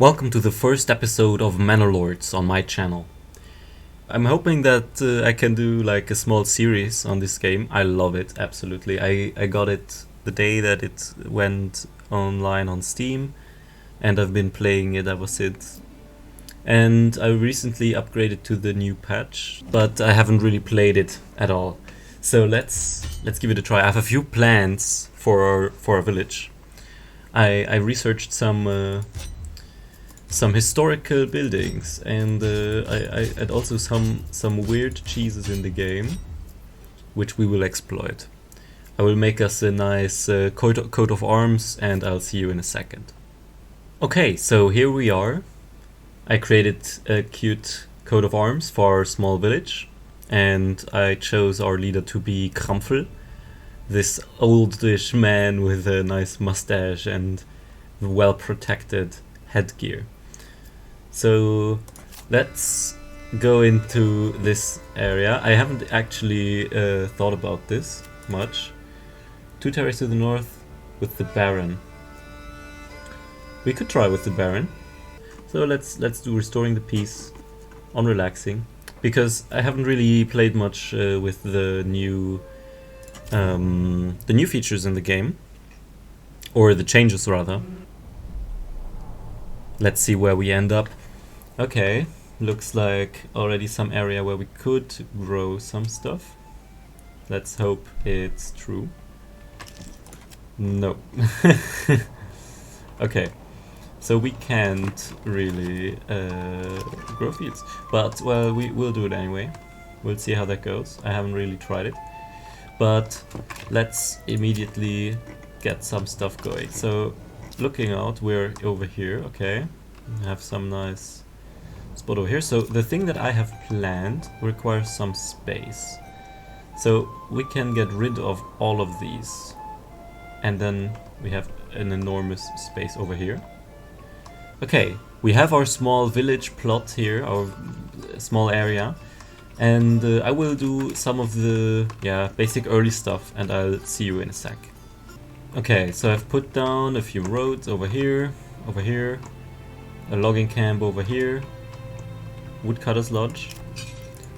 Welcome to the first episode of Manor Lords on my channel. I'm hoping that I can do like a small series on this game. I love it, absolutely. I got it the day that it went online on Steam, and I've been playing it ever since. And I recently upgraded to the new patch, but I haven't really played it at all. So let's give it a try. I have a few plans for our village. I researched some historical buildings, and I had also some weird cheeses in the game, which we will exploit. I will make us a nice coat of arms, and I'll see you in a second. Okay, so here we are. I created a cute coat of arms for our small village, and I chose our leader to be Krampfel, this oldish man with a nice mustache and well-protected headgear. So let's go into this area. I haven't actually thought about this much. 2 terraces to the north with the Baron. We could try with the Baron. So let's do restoring the peace on relaxing, because I haven't really played much with the new features in the game, or the changes rather. Let's see where we end up. Okay, looks like already some area where we could grow some stuff. Let's hope it's true. No. Okay, so we can't really grow fields, but well, we'll do it anyway. We'll see how that goes. I haven't really tried it, but let's immediately get some stuff going. So looking out, we're over here. Okay, we have some nice spot over here. So the thing that I have planned requires some space, so we can get rid of all of these, and then we have an enormous space over here. Okay, we have our small village plot here, our small area, and I will do some of the basic early stuff, and I'll see you in a sec. Okay, so I've put down a few roads over here, a logging camp over here, woodcutter's lodge.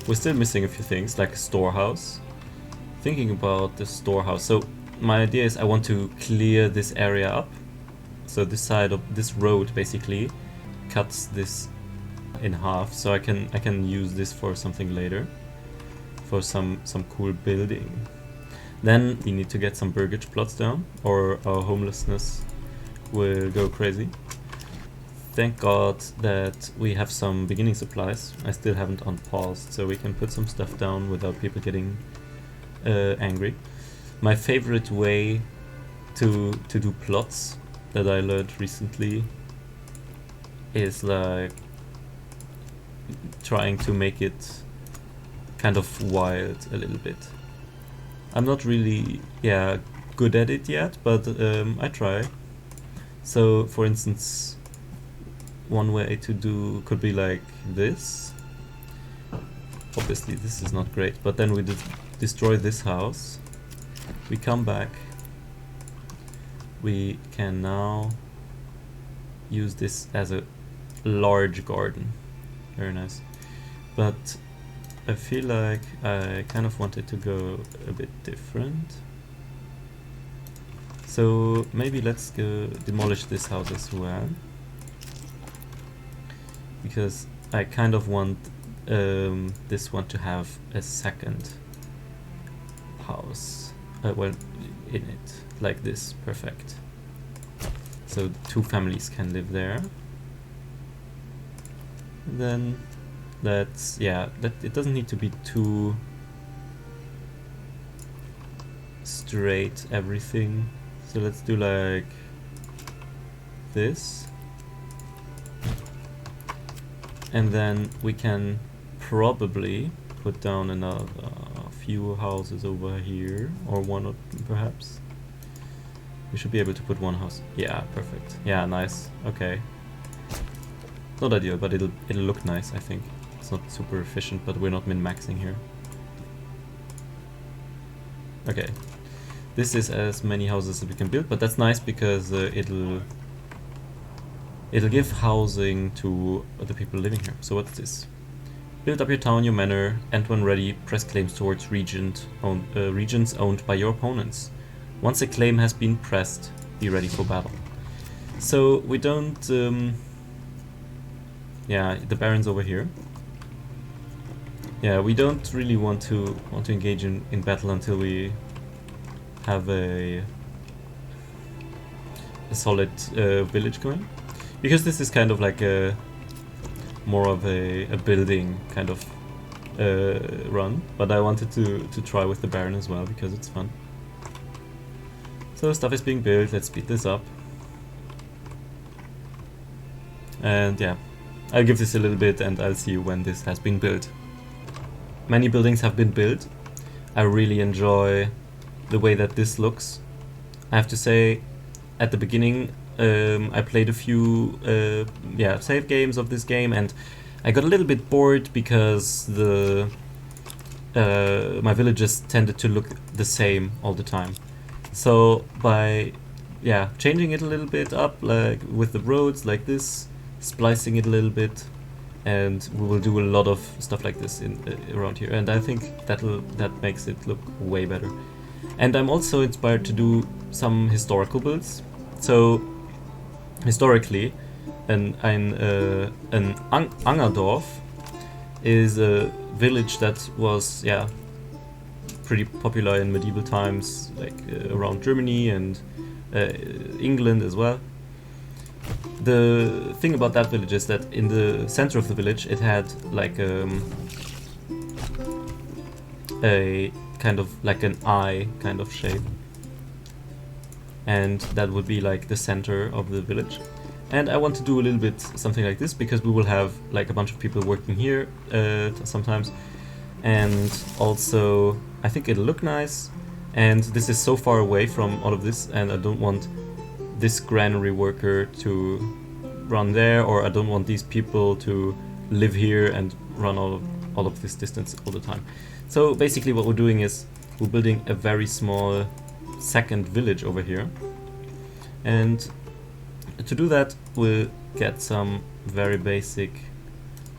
We're still missing a few things, like a storehouse. Thinking about the storehouse. So my idea is I want to clear this area up. So this side of this road basically cuts this in half, so I can use this for something later, for some cool building. Then we need to get some burgage plots down, or our homelessness will go crazy. Thank God that we have some beginning supplies. I still haven't unpaused, so we can put some stuff down without people getting angry. My favorite way to do plots that I learned recently is like trying to make it kind of wild a little bit. I'm not really good at it yet, but I try. So for instance, one way to do could be like this. Obviously this is not great, but then we destroy this house, we come back, we can now use this as a large garden. Very nice. But I feel like I kind of wanted to go a bit different. So maybe let's go demolish this house as well, because I kind of want this one to have a second house, well, in it, like this. Perfect. So 2 families can live there. And then let's, it doesn't need to be too straight, everything. So let's do like this. And then we can probably put down another few houses over here, or one perhaps. We should be able to put 1 house. Yeah, perfect. Yeah, nice. Okay. Not ideal, but it'll look nice, I think. It's not super efficient, but we're not min-maxing here. Okay. This is as many houses as we can build, but that's nice because it'll it'll give housing to the people living here. So what's this? Build up your town, your manor, and when ready, press claims towards regions owned by your opponents. Once a claim has been pressed, be ready for battle. So we don't... yeah, the baron's over here. Yeah, we don't really want to engage in battle until we have a solid village going, because this is kind of like a more of a building kind of run. But I wanted to try with the baron as well because it's fun. So stuff is being built. Let's speed this up. And yeah, I'll give this a little bit and I'll see you when this has been built. Many buildings have been built. I really enjoy the way that this looks. I have to say, at the beginning I played a few save games of this game, and I got a little bit bored because the my villages tended to look the same all the time. So by changing it a little bit up, like with the roads like this, splicing it a little bit, and we will do a lot of stuff like this in around here, and I think that makes it look way better. And I'm also inspired to do some historical builds. So historically, an Angerdorf is a village that was pretty popular in medieval times, like around Germany and England as well. The thing about that village is that in the center of the village it had like a kind of like an eye kind of shape, and that would be like the center of the village. And I want to do a little bit something like this because we will have like a bunch of people working here sometimes, and also I think it'll look nice. And this is so far away from all of this, and I don't want this granary worker to run there, or I don't want these people to live here and run all of this distance all the time. So basically what we're doing is we're building a very small second village over here, and to do that we'll get some very basic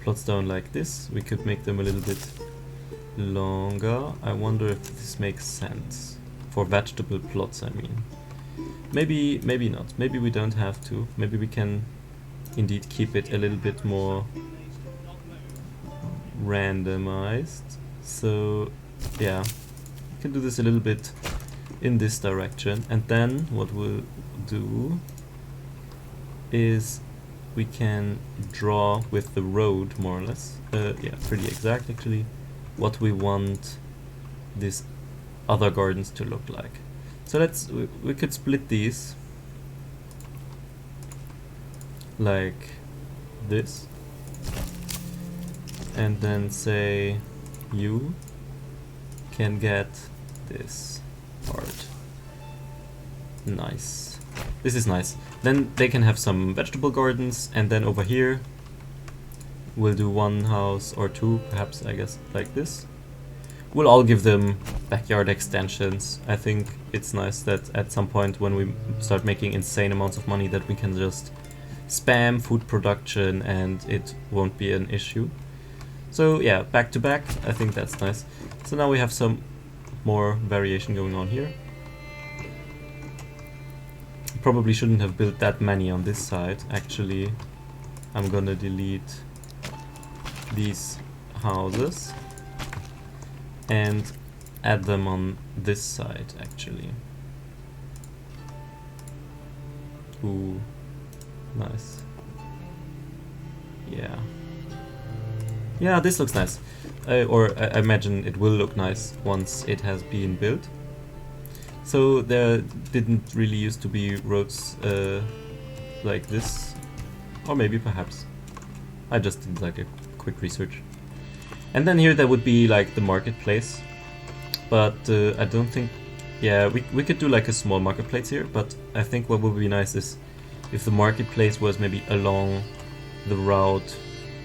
plots down like this. We could make them a little bit longer. I wonder if this makes sense for vegetable plots, I mean. Maybe not. Maybe we don't have to. Maybe we can indeed keep it a little bit more randomized. So yeah, we can do this a little bit in this direction, and then what we'll do is we can draw with the road more or less, pretty exact actually, what we want these other gardens to look like. So we could split these like this, and then say you can get this part. Nice. This is nice. Then they can have some vegetable gardens, and then over here we'll do one house or two, perhaps, I guess, like this. We'll all give them backyard extensions. I think it's nice that at some point when we start making insane amounts of money that we can just spam food production and it won't be an issue. So yeah, back to back, I think that's nice. So now we have some more variation going on here. Probably shouldn't have built that many on this side. Actually, I'm gonna delete these houses and add them on this side actually. Ooh, nice. Yeah, this looks nice. Or I imagine it will look nice once it has been built. So there didn't really used to be roads like this, or maybe perhaps. I just did like a quick research. And then here there would be like the marketplace, but I don't think, we could do like a small marketplace here, but I think what would be nice is if the marketplace was maybe along the route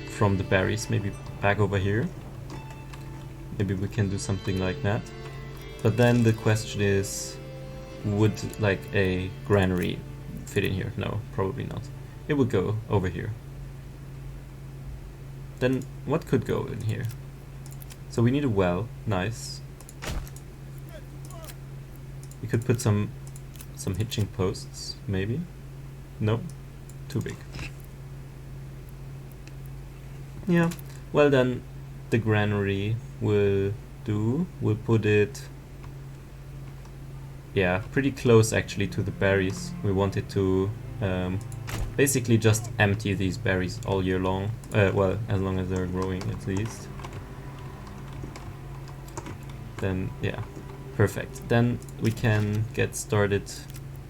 from the berries, maybe back over here. Maybe we can do something like that. But then the question is, would like a granary fit in here? No, probably not. it will go over here. Then what could go in here? So we need a well. Nice. We could put some hitching posts, maybe. No, too big. Yeah. Well then, the granary will do. We'll put it. Yeah, pretty close actually to the berries. We wanted to basically just empty these berries all year long. Well, as long as they're growing at least. Then, yeah, perfect. Then we can get started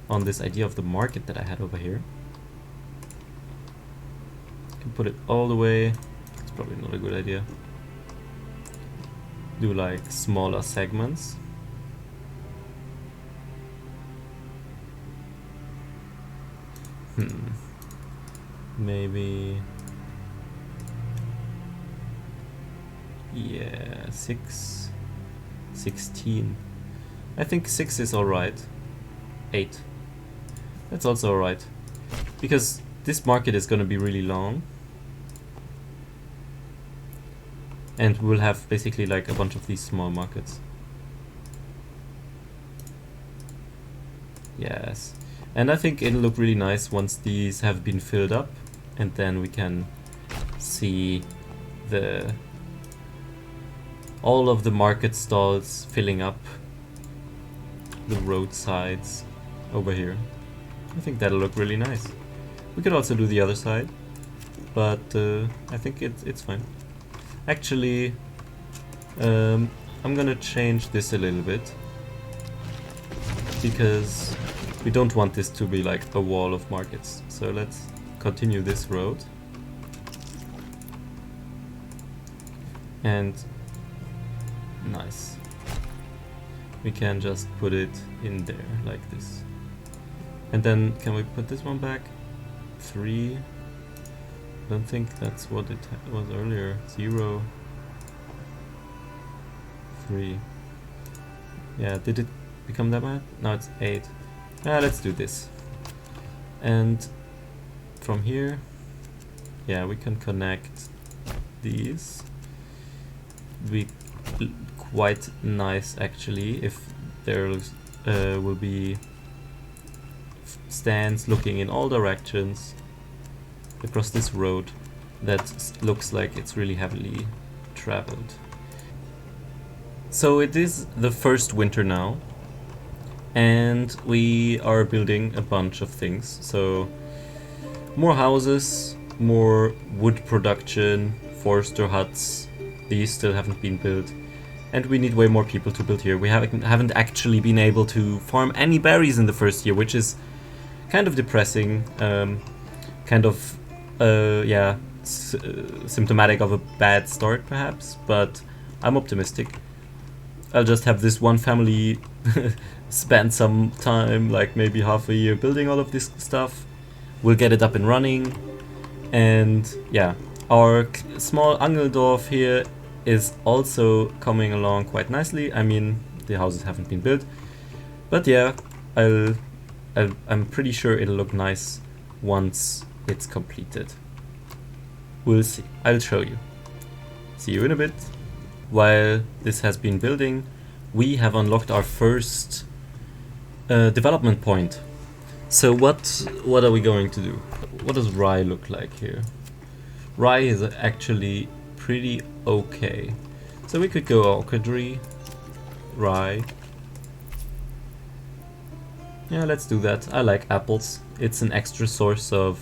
on this idea of the market that I had over here. Can put it all the way. It's probably not a good idea. Do like smaller segments. Maybe, yeah, 16. I think 6 is alright. 8. That's also alright. Because this market is gonna be really long. And we'll have basically like a bunch of these small markets. Yes. And I think it'll look really nice once these have been filled up, and then we can see all of the market stalls filling up the roadsides over here. I think that'll look really nice. We could also do the other side, but I think it's fine. Actually, I'm gonna change this a little bit, because we don't want this to be like a wall of markets. So let's continue this road. And nice. We can just put it in there like this. And then can we put this one back? 3. Don't think that's what it was earlier. 0. 3. Yeah, did it become that bad? No, it's 8. Let's do this. And from here, yeah, we can connect these. Be quite nice actually if there will be stands looking in all directions across this road that looks like it's really heavily traveled. So it is the first winter now, and we are building a bunch of things. So more houses, more wood production, forester huts. These still haven't been built, and we need way more people to build here. We haven't actually been able to farm any berries in the first year, which is kind of depressing. Yeah, symptomatic of a bad start perhaps, but I'm optimistic. I'll just have this one family spend some time, like maybe half a year, building all of this stuff. We'll get it up and running, and yeah, our small Angeldorf here is also coming along quite nicely. I mean, the houses haven't been built, but yeah, I'm pretty sure it'll look nice once it's completed. We'll see. I'll show you. See you in a bit. While this has been building, we have unlocked our first development point. So what are we going to do? What does rye look like here? Rye is actually pretty okay. So we could go orchardry, rye. Yeah, let's do that. I like apples. It's an extra source of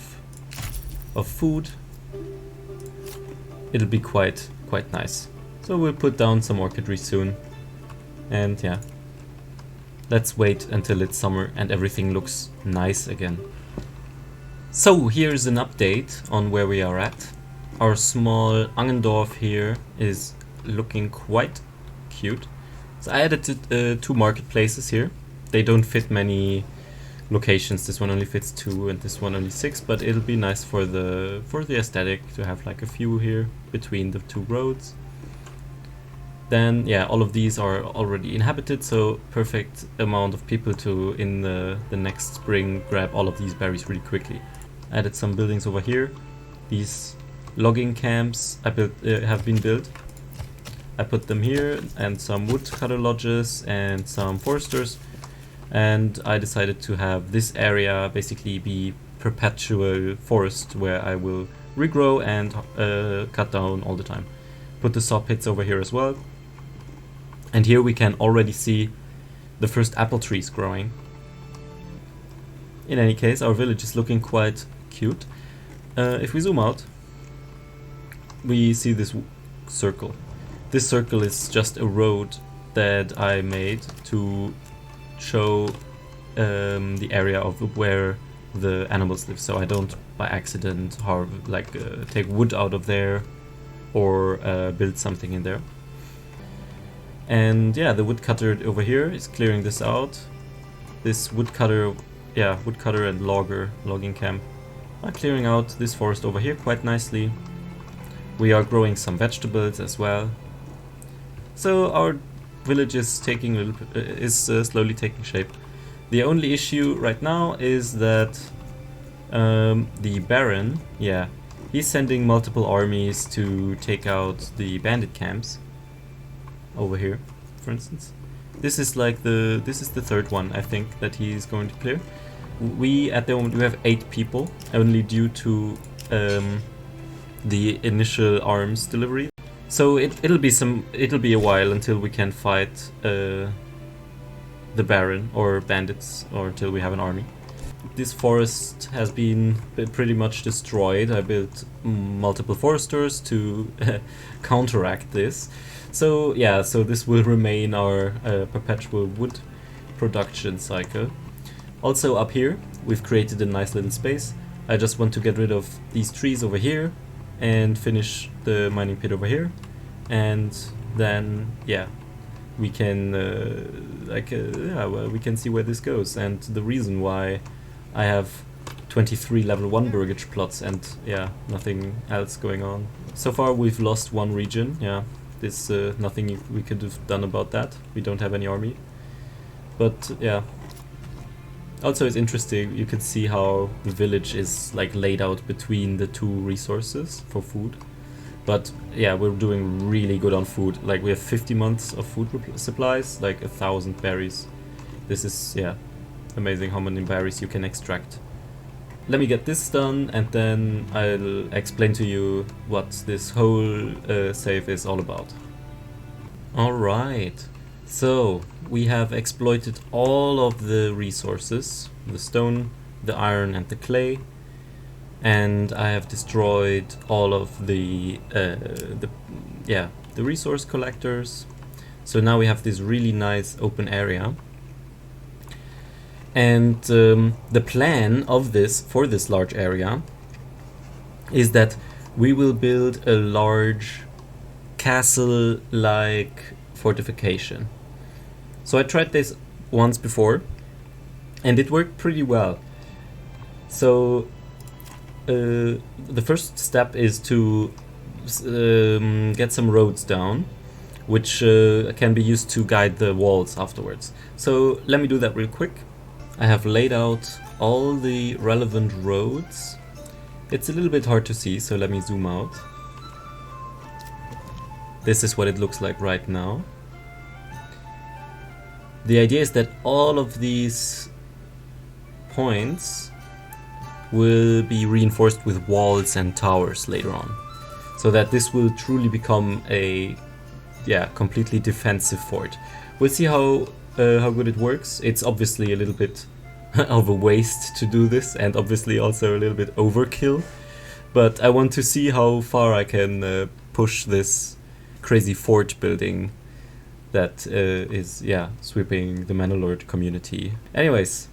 food. It'll be quite nice. So we'll put down some orchardry soon. And yeah, let's wait until it's summer and everything looks nice again. So here's an update on where we are at. Our small Angendorf here is looking quite cute. So I added 2 marketplaces here. They don't fit many locations. This one only fits 2 and this one only 6, but it'll be nice for the aesthetic to have like a few here between the 2 roads. Then yeah, all of these are already inhabited, so perfect amount of people to in the next spring grab all of these berries really quickly. Added some buildings over here. These logging camps have been built. I put them here, and some woodcutter lodges and some foresters. And I decided to have this area basically be perpetual forest where I will regrow and cut down all the time. Put the saw pits over here as well. And here we can already see the first apple trees growing. In any case, our village is looking quite cute. If we zoom out, we see this circle. This circle is just a road that I made to show the area of where the animals live, so I don't by accident take wood out of there or build something in there. And yeah, the woodcutter over here is clearing this out. This woodcutter and logging camp are clearing out this forest over here quite nicely. We are growing some vegetables as well. So our village is slowly taking shape. The only issue right now is that the Baron, he's sending multiple armies to take out the bandit camps over here, for instance. This is the third one, I think, that he's going to clear. We at the moment we have 8 people, only due to the initial arms delivery. So it'll be a while until we can fight the Baron or bandits, or until we have an army. This forest has been pretty much destroyed. I built multiple foresters to counteract this. So yeah, so this will remain our perpetual wood production cycle. Also up here, we've created a nice little space. I just want to get rid of these trees over here and finish the mining pit over here, and then we can we can see where this goes. And the reason why I have 23 level 1 burgage plots and nothing else going on. So far we've lost 1 region. There's nothing we could have done about that. We don't have any army. But also it's interesting, you can see how the village is laid out between the 2 resources for food. But we're doing really good on food. We have 50 months of food supplies, 1,000 berries. This is amazing how many berries you can extract. Let me get this done, and then I'll explain to you what this whole save is all about. Alright, so we have exploited all of the resources, the stone, the iron and the clay, and I have destroyed all of the resource collectors. So now we have this really nice open area. And the plan of for this large area is that we will build a large castle-like fortification. So I tried this once before and it worked pretty well. So the first step is to get some roads down, which can be used to guide the walls afterwards. So let me do that real quick. I have laid out all the relevant roads. It's a little bit hard to see, so let me zoom out. This is what it looks like right now. The idea is that all of these points will be reinforced with walls and towers later on, so that this will truly become a completely defensive fort. We'll see how good it works. It's obviously a little bit of a waste to do this, and obviously also a little bit overkill, but I want to see how far I can push this crazy fort building that is sweeping the Manor Lord community. Anyways,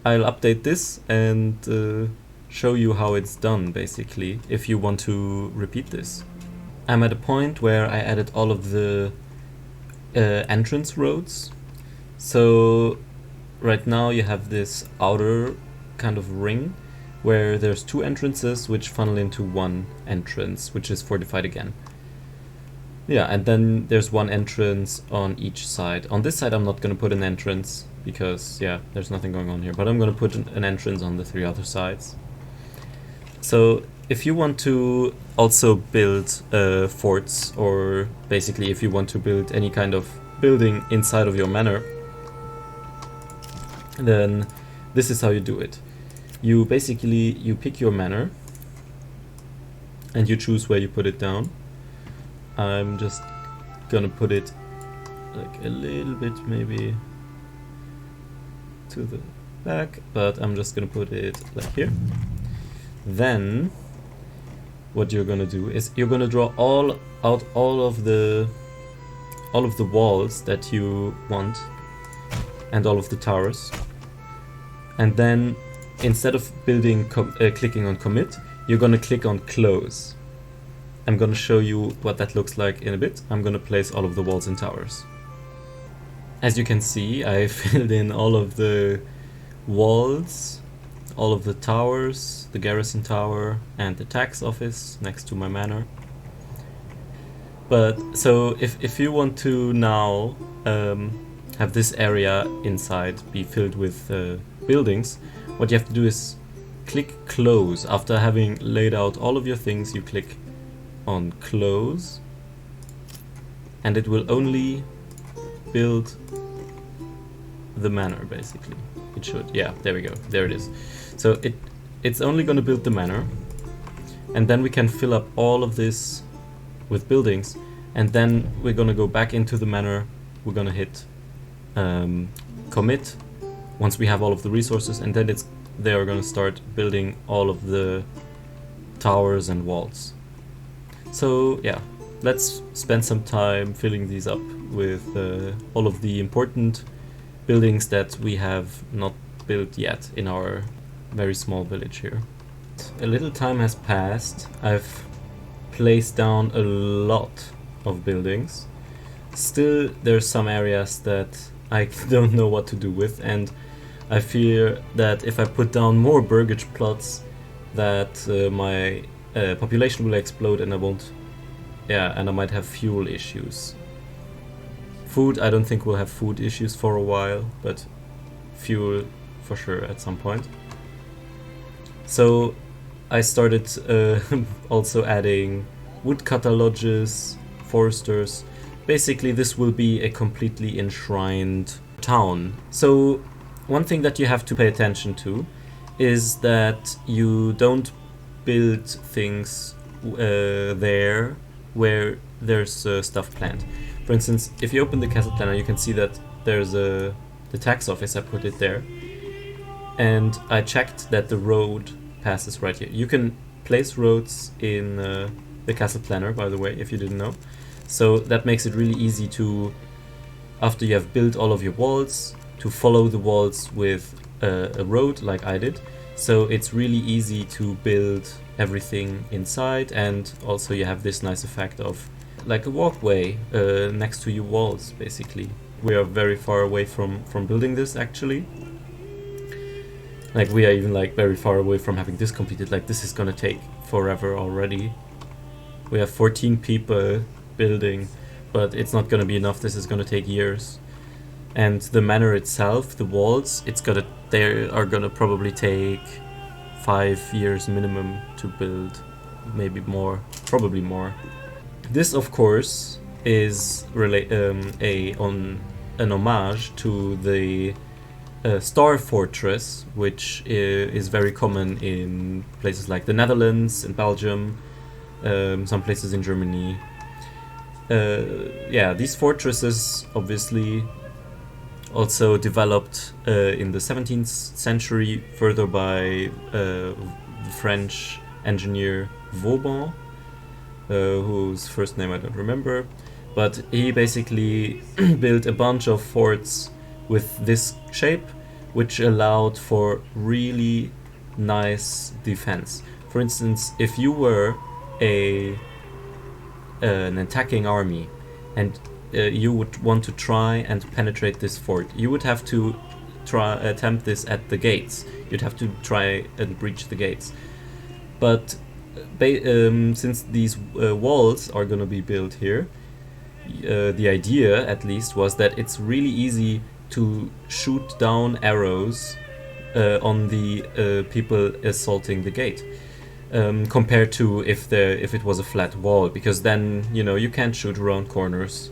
I'll update this and show you how it's done, basically, if you want to repeat this. I'm at a point where I added all of the entrance roads. So right now you have this outer kind of ring where there's 2 entrances which funnel into 1 entrance, which is fortified again. And then there's 1 entrance on each side. On this side I'm not going to put an entrance because there's nothing going on here, but I'm going to put an entrance on the 3 other sides. So if you want to also build forts, or basically if you want to build any kind of building inside of your manor, then this is how you do it. You basically, you pick your manor and you choose where you put it down. I'm just gonna put it like a little bit maybe to the back, but I'm just gonna put it like here. Then what you're gonna do is you're gonna draw all of the walls that you want and all of the towers, and then instead of building clicking on commit, you're gonna click on close. I'm gonna show you what that looks like in a bit. I'm gonna place all of the walls and towers. As you can see, I filled in all of the walls, all of the towers, the garrison tower and the tax office next to my manor. But so if you want to now have this area inside be filled with buildings, what you have to do is click close. After having laid out all of your things, you click on close and it will only build the manor, basically. It should, yeah, there we go, there it is. So it's only going to build the manor, and then we can fill up all of this with buildings, and then we're going to go back into the manor. We're going to hit commit once we have all of the resources, and then they are going to start building all of the towers and walls. So yeah, let's spend some time filling these up with all of the important buildings that we have not built yet in our very small village here. A little time has passed. I've placed down a lot of buildings. Still, there's some areas that I don't know what to do with, and I fear that if I put down more burgage plots, that my population will explode and I won't. Yeah, and I might have fuel issues. Food, I don't think we'll have food issues for a while, but fuel for sure at some point. So I started also adding woodcutter lodges, foresters. Basically this will be a completely enshrined town. So one thing that you have to pay attention to is that you don't build things there where there's stuff planned. For instance, if you open the castle planner, you can see that there's the tax office. I put it there, and I checked that the road passes right here. You can place roads in the castle planner, by the way, if you didn't know. So that makes it really easy to, after you have built all of your walls, to follow the walls with a road like I did. So it's really easy to build everything inside, and also you have this nice effect of like a walkway next to your walls, basically. We are very far away from building this, actually. Like, we are even like very far away from having this completed. Like, this is gonna take forever already. We have 14 people building, but it's not gonna be enough. This is gonna take years. And the manor itself, the walls, they are gonna probably take 5 years minimum to build, maybe more, probably more. This, of course, is an homage to the Star Fortress, which is very common in places like the Netherlands, in Belgium, some places in Germany. Yeah, these fortresses obviously also developed in the 17th century, further by the French engineer Vauban, whose first name I don't remember, but he basically built a bunch of forts with this shape, which allowed for really nice defense. For instance, if you were an attacking army and you would want to try and penetrate this fort, you would have to attempt this at the gates. You'd have to try and breach the gates. But since these walls are going to be built here, the idea, at least, was that it's really easy to shoot down arrows on the people assaulting the gate. compared to if it was a flat wall, because then, you know, you can't shoot around corners.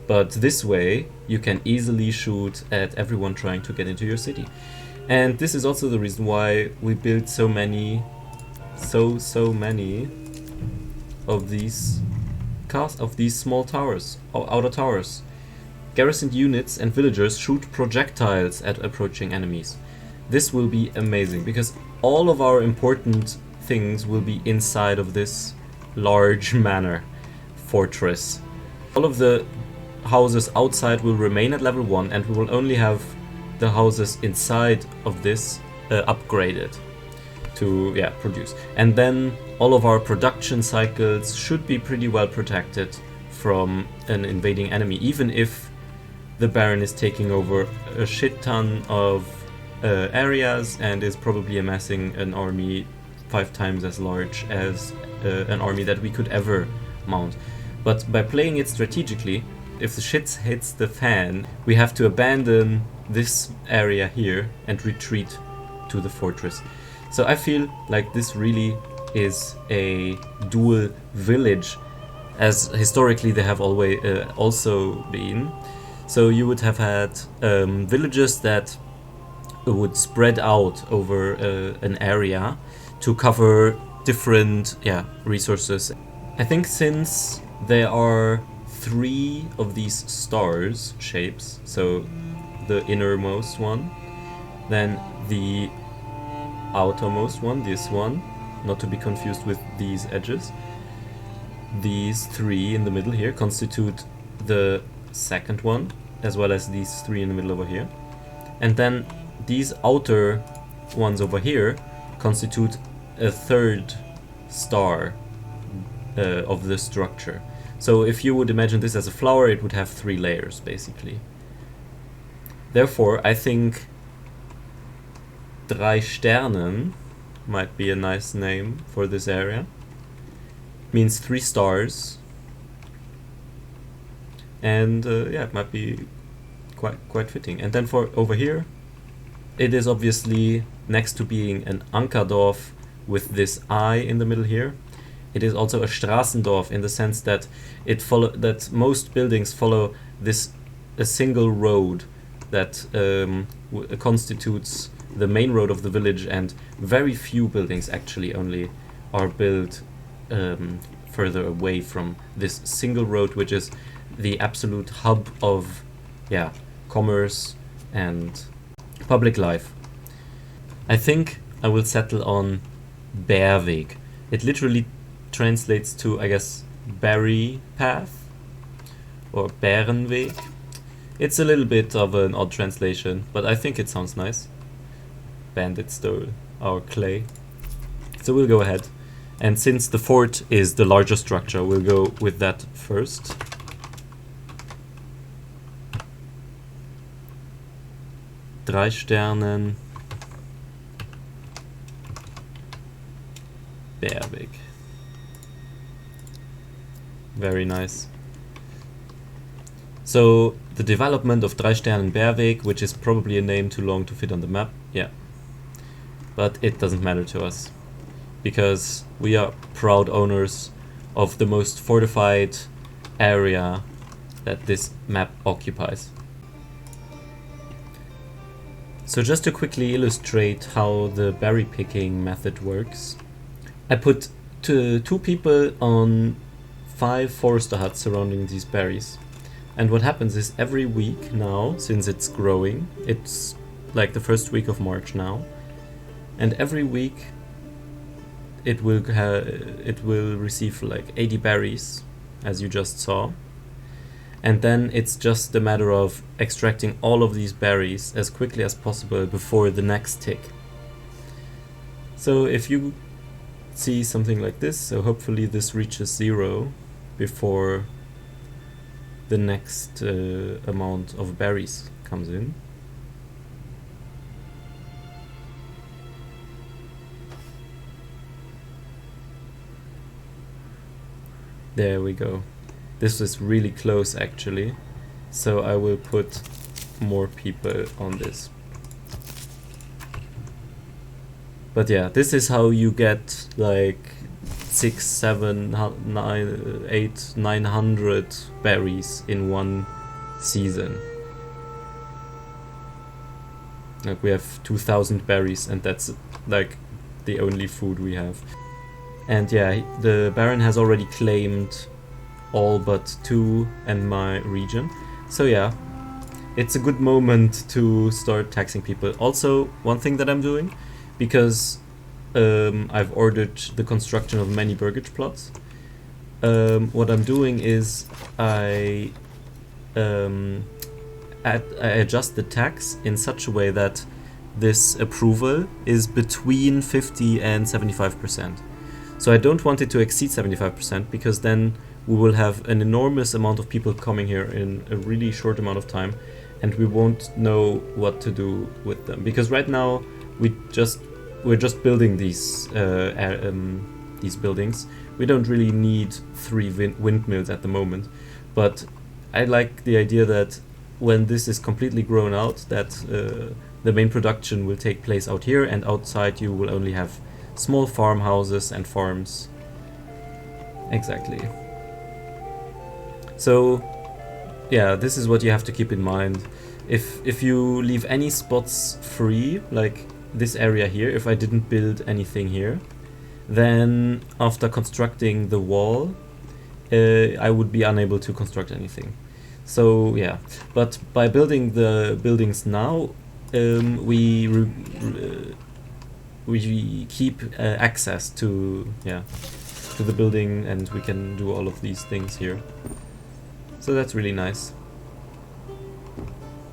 But this way you can easily shoot at everyone trying to get into your city. And this is also the reason why we built so many of these small towers, or outer towers. Garrisoned units and villagers shoot projectiles at approaching enemies. This will be amazing, because all of our important things will be inside of this large manor fortress. All of the houses outside will remain at level 1, and we will only have the houses inside of this upgraded to produce. And then all of our production cycles should be pretty well protected from an invading enemy, even if the Baron is taking over a shit ton of areas and is probably amassing an army 5 times as large as an army that we could ever mount. But by playing it strategically, if the shit hits the fan, we have to abandon this area here and retreat to the fortress. So I feel like this really is a dual village, as historically they have always also been. So you would have had villages that would spread out over an area to cover different resources. I think since there are 3 of these stars shapes, so the innermost one, then the outermost one, this one, not to be confused with these edges. These 3 in the middle here constitute the second one, as well as these 3 in the middle over here. And then these outer ones over here constitute a third star of the structure. So if you would imagine this as a flower, it would have 3 layers basically. Therefore, I think Drei Sternen might be a nice name for this area. It means 3 stars. And it might be quite fitting. And then for over here, it is obviously, next to being an Ankerdorf with this I in the middle here, it is also a Straßendorf, in the sense that that most buildings follow a single road that constitutes the main road of the village, and very few buildings actually only are built further away from this single road, which is the absolute hub of commerce and public life. I think I will settle on Bärweg. It literally translates to, I guess, berry path or Bärenweg. It's a little bit of an odd translation, but I think it sounds nice. Bandits stole our clay. So we'll go ahead. And since the fort is the larger structure, we'll go with that first. Drei Sternen. Bärweg. Very nice. So the development of Drei Sternen Bärweg, which is probably a name too long to fit on the map, but it doesn't matter to us, because we are proud owners of the most fortified area that this map occupies. So just to quickly illustrate how the berry picking method works, I put 2 people on 5 forester huts surrounding these berries. And what happens is every week now, since it's growing, it's like the first week of March now, and every week it will receive like 80 berries, as you just saw. And then it's just a matter of extracting all of these berries as quickly as possible before the next tick. So if you see something like this, so hopefully this reaches 0 before the next amount of berries comes in. There we go. This is really close actually, so I will put more people on this. But yeah, this is how you get like 6, 7, 9, 8, 900 berries in one season. Like we have 2000 berries, and that's like the only food we have. And yeah, the Baron has already claimed all but 2 and my region. So yeah, it's a good moment to start taxing people. Also, one thing that I'm doing, because I've ordered the construction of many burgage plots, what I'm doing is I adjust the tax in such a way that this approval is between 50 and 75%. So I don't want it to exceed 75%, because then we will have an enormous amount of people coming here in a really short amount of time, and we won't know what to do with them. Because right now we're just building these buildings. We don't really need 3 windmills at the moment, but I like the idea that when this is completely grown out, that the main production will take place out here, and outside you will only have small farmhouses and farms. Exactly. So yeah, this is what you have to keep in mind. If you leave any spots free, like this area here, if I didn't build anything here, then after constructing the wall, I would be unable to construct anything. So yeah, but by building the buildings now, we keep access to the building, and we can do all of these things here. So that's really nice.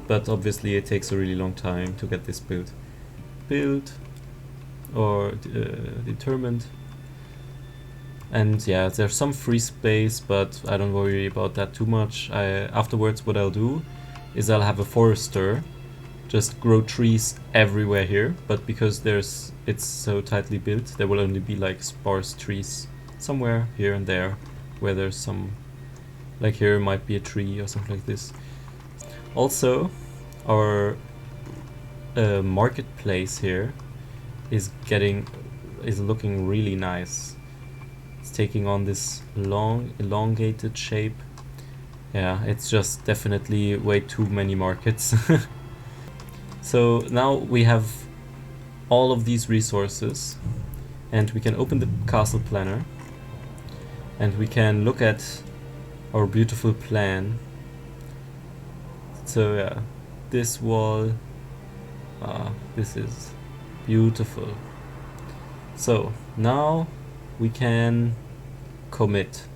But obviously it takes a really long time to get this built or determined. And yeah, there's some free space, but I don't worry about that too much. Afterwards, what I'll do is I'll have a forester just grow trees everywhere here, but because it's so tightly built, there will only be like sparse trees somewhere here and there where there's some, like here might be a tree or something like this. Also, our marketplace here is looking really nice. It's taking on this long, elongated shape. Yeah, it's just definitely way too many markets. So now we have all of these resources, and we can open the castle planner, and we can look at our beautiful plan. So yeah, this wall, this is beautiful. So now we can commit.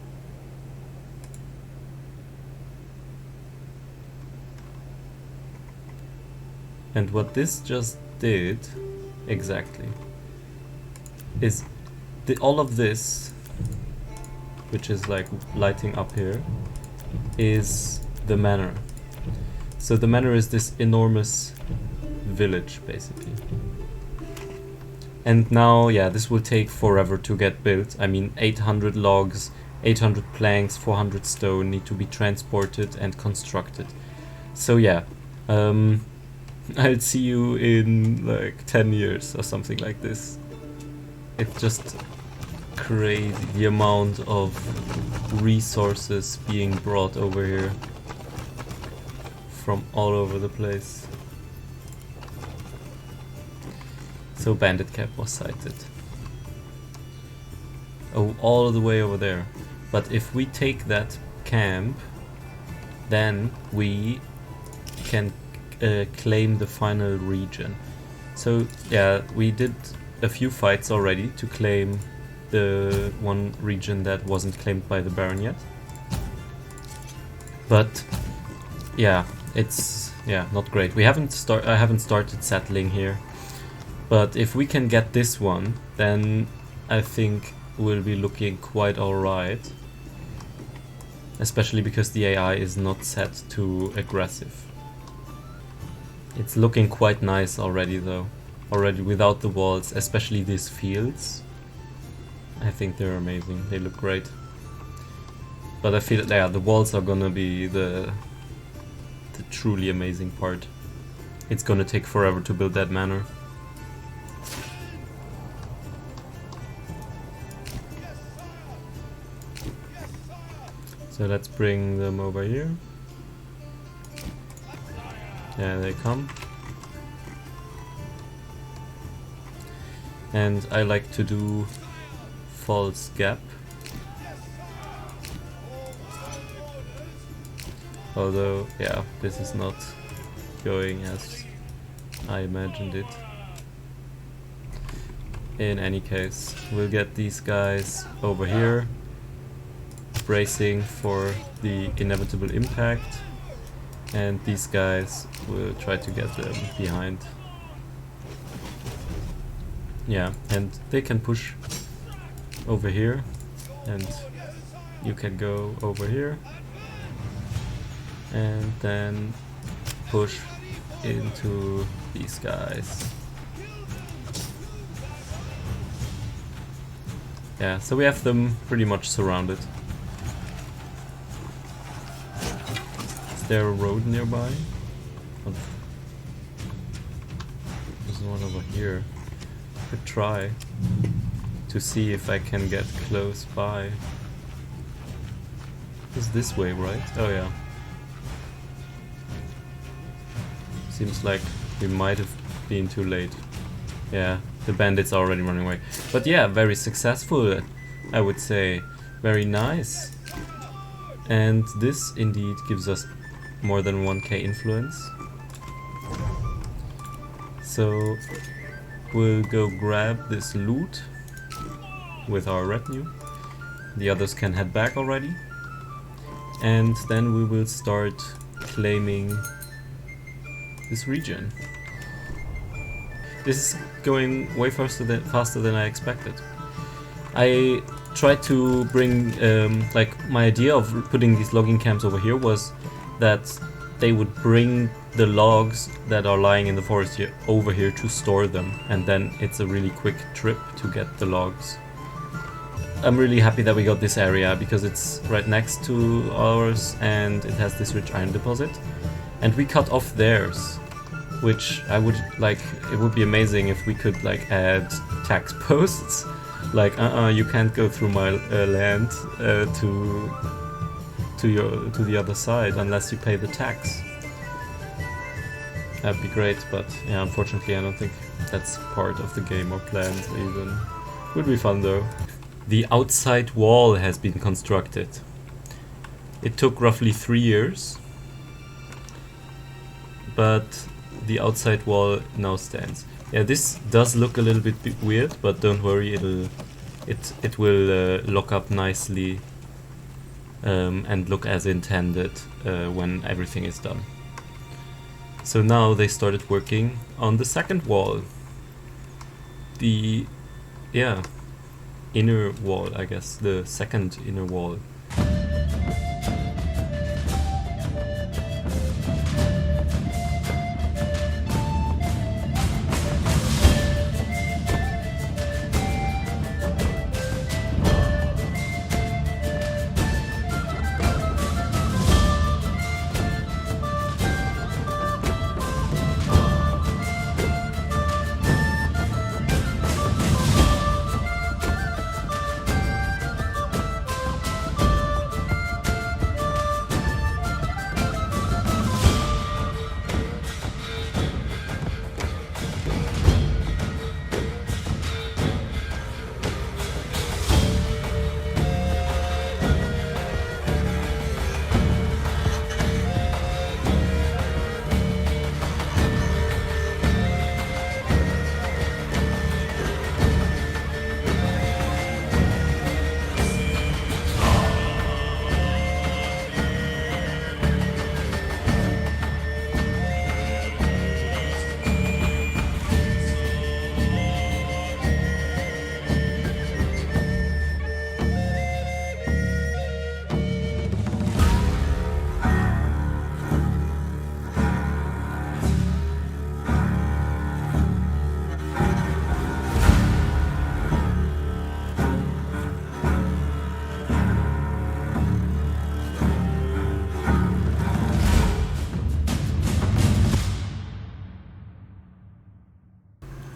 And what this just did exactly is all of this, which is like lighting up here, is the manor. So the manor is this enormous village basically. And now, yeah, this will take forever to get built. I mean, 800 logs, 800 planks, 400 stone need to be transported and constructed. So yeah, I'll see you in like 10 years or something like this. It's just crazy the amount of resources being brought over here from all over the place. So bandit camp was sighted. Oh, all the way over there. But if we take that camp, then we can claim the final region. So yeah, we did a few fights already to claim the one region that wasn't claimed by the Baron yet. But yeah, it's not great. I haven't started settling here. But if we can get this one, then I think we'll be looking quite alright. Especially because the AI is not set to aggressive. It's looking quite nice already though. Already without the walls, especially these fields. I think they're amazing, they look great. But I feel, yeah, the walls are gonna be the truly amazing part. It's gonna take forever to build that manor. So let's bring them over here. There they come. And I like to do false gap. Although, yeah, this is not going as I imagined it. In any case, we'll get these guys over here, bracing for the inevitable impact, and these guys will try to get them behind. Yeah, and they can push over here, and you can go over here, and then push into these guys. Yeah, so we have them pretty much surrounded. Is there a road nearby? Oh, there's one over here. I could try to see if I can get close by. It's this way, right? Oh yeah. Seems like we might have been too late. Yeah, the bandits are already running away. But yeah, very successful, I would say. Very nice. And this indeed gives us more than 1k influence. So we'll go grab this loot with our retinue. The others can head back already. And then we will start claiming this region. This is going way faster than I expected. I tried to bring, like, my idea of putting these logging camps over here was that they would bring the logs that are lying in the forest here over here to store them, and then it's a really quick trip to get the logs. I'm really happy that we got this area because it's right next to ours and it has this rich iron deposit, and we cut off theirs, which I would like. It would be amazing if we could like add tax posts, like you can't go through my land to the other side unless you pay the tax. That'd be great, but yeah, unfortunately I don't think that's part of the game or planned even. Would be fun though. The outside wall has been constructed. It took roughly 3 years, but the outside wall now stands. Yeah, this does look a little bit weird, but don't worry, it will lock up nicely and look as intended when everything is done. So now they started working on the second wall. The inner wall, I guess, the second inner wall.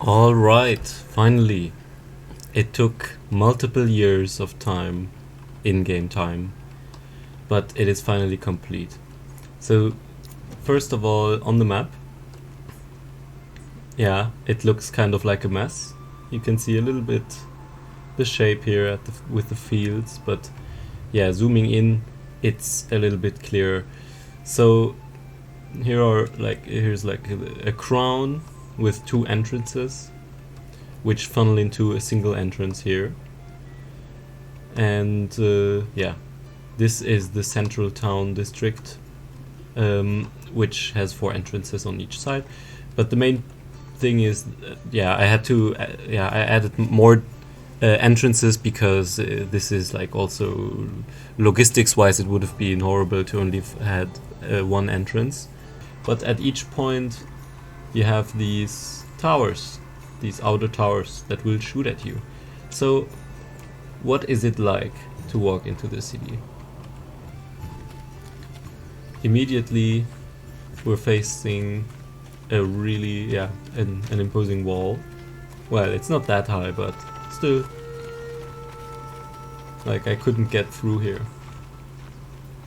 Alright, finally. It took multiple years of time, in-game time, but it is finally complete. So first of all, on the map, yeah, it looks kind of like a mess. You can see a little bit the shape here at with the fields, but yeah, zooming in, it's a little bit clearer. So here's like a crown with 2 entrances, which funnel into a single entrance here. And yeah, this is the central town district, which has 4 entrances on each side. But the main thing is, yeah, I had to, I added more entrances because this is like also logistics wise it would have been horrible to only had 1 entrance. But at each point you have these towers, these outer towers that will shoot at you. So what is it like to walk into the city? Immediately we're facing a really, an imposing wall. Well, it's not that high, but still, like, I couldn't get through here.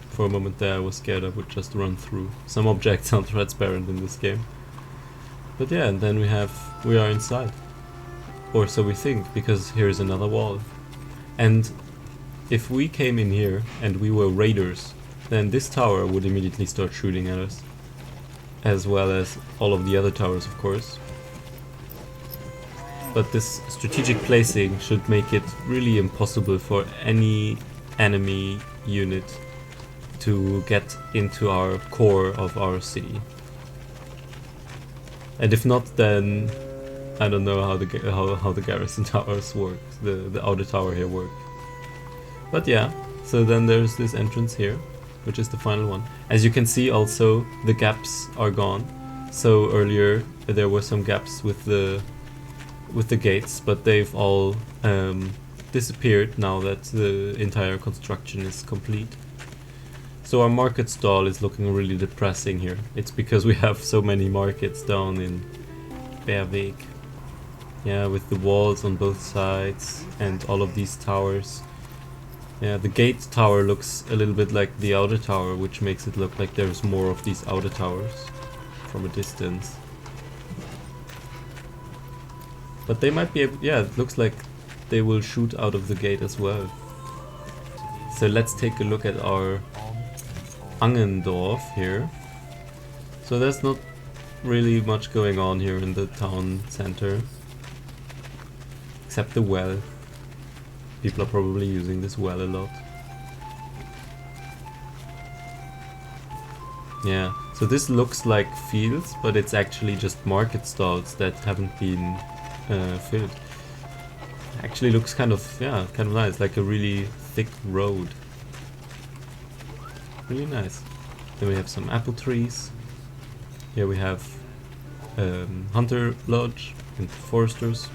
For a moment there I was scared I would just run through. Some objects are transparent in this game. But yeah, and then we are inside. Or so we think, because here's another wall. And if we came in here and we were raiders, then this tower would immediately start shooting at us. As well as all of the other towers, of course. But this strategic placing should make it really impossible for any enemy unit to get into our core of our city. And if not, then I don't know how the garrison towers work, the outer tower here work. But yeah, so then there's this entrance here, which is the final one. As you can see also, the gaps are gone. So earlier there were some gaps with the gates, but they've all disappeared now that the entire construction is complete. So our market stall is looking really depressing here. It's because we have so many markets down in Berwick. Yeah, with the walls on both sides and all of these towers. Yeah, the gate tower looks a little bit like the outer tower, which makes it look like there's more of these outer towers from a distance. But they might be able, yeah, it looks like they will shoot out of the gate as well. So let's take a look at our Angendorf here. So there's not really much going on here in the town center. Except the well. People are probably using this well a lot. Yeah, so this looks like fields, but it's actually just market stalls that haven't been filled. Actually looks kind of nice, like a really thick road. Really nice. Then we have some apple trees. Here we have Hunter Lodge and Foresters.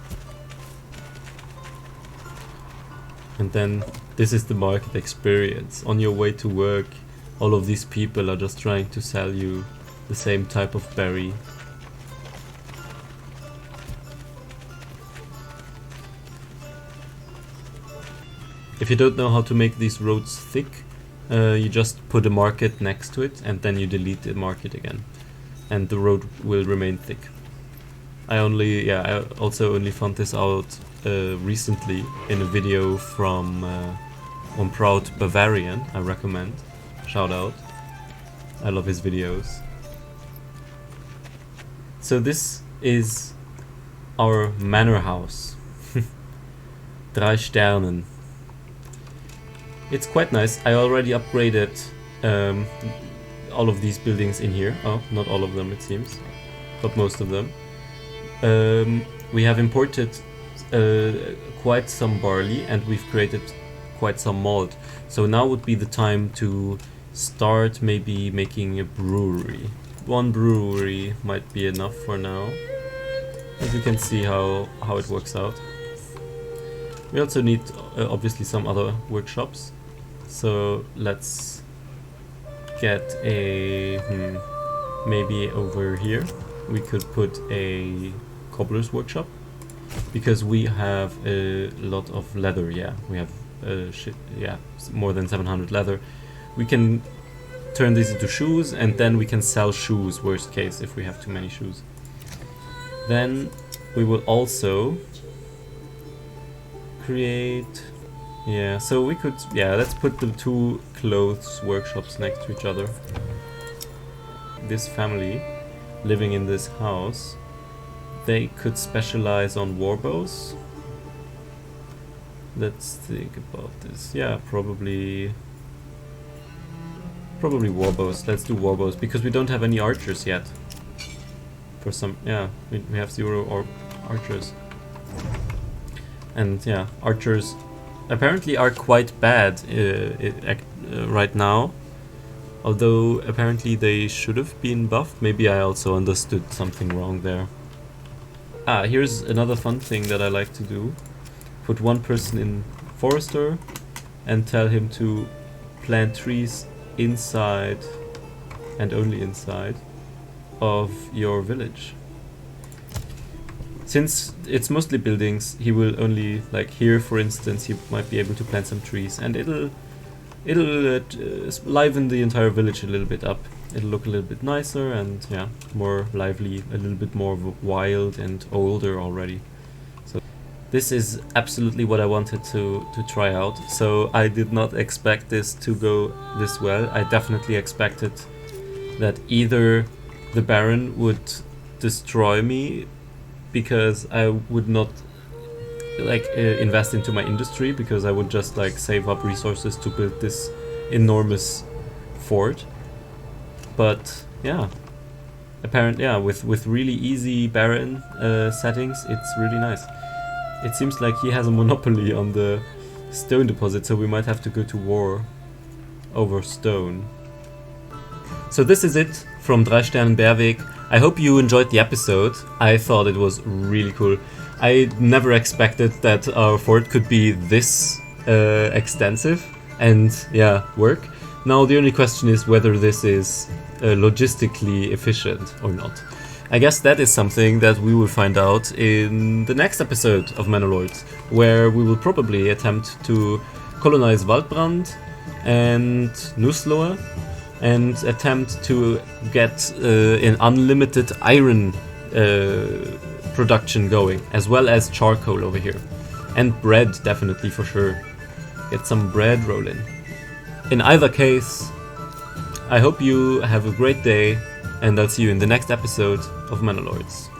And then this is the market experience. On your way to work, all of these people are just trying to sell you the same type of berry. If you don't know how to make these roads thick, you just put a market next to it and then you delete the market again. And the road will remain thick. I also only found this out recently in a video from One Proud Bavarian. I recommend. Shout out. I love his videos. So this is our manor house. 3 Sternen. It's quite nice. I already upgraded all of these buildings in here. Oh, not all of them it seems, but most of them. We have imported quite some barley and we've created quite some malt. So now would be the time to start maybe making a brewery. 1 brewery might be enough for now. As you can see how it works out. We also need obviously some other workshops. So let's get a maybe over here we could put a cobbler's workshop, because we have a lot of leather. Yeah, we have more than 700 leather. we can turn these into shoes, and then we can sell shoes, worst case, if we have too many shoes. Then we will also create... Yeah, so we could... Yeah, let's put the 2 clothes workshops next to each other. This family living in this house, they could specialize on warbows. Let's think about this. Yeah, probably warbows. Let's do warbows, because we don't have any archers yet. For some... Yeah, we have 0 archers. And yeah, archers apparently are quite bad right now. Although apparently they should have been buffed. Maybe I also understood something wrong there. Ah, here's another fun thing that I like to do. Put one person in forester and tell him to plant trees inside, and only inside, of your village. Since it's mostly buildings, he will only, like here for instance, he might be able to plant some trees, and it'll liven the entire village a little bit up. It'll look a little bit nicer and yeah, more lively, a little bit more wild and older already. So this is absolutely what I wanted to try out. So I did not expect this to go this well. I definitely expected that either the Baron would destroy me because I would not like invest into my industry, because I would just like save up resources to build this enormous fort. But yeah, apparently, yeah, with really easy Baron settings, it's really nice. It seems like he has a monopoly on the stone deposit, so we might have to go to war over stone. So this is it from 3 Sternen Bärweg. I hope you enjoyed the episode. I thought it was really cool. I never expected that our fort could be this extensive and yeah, work. Now the only question is whether this is logistically efficient or not. I guess that is something that we will find out in the next episode of Manor Lords, where we will probably attempt to colonize Waldbrand and Nusslohe and attempt to get an unlimited iron production going, as well as charcoal over here. And bread, definitely, for sure. Get some bread rolling. In either case, I hope you have a great day, and I'll see you in the next episode of Manor Lords.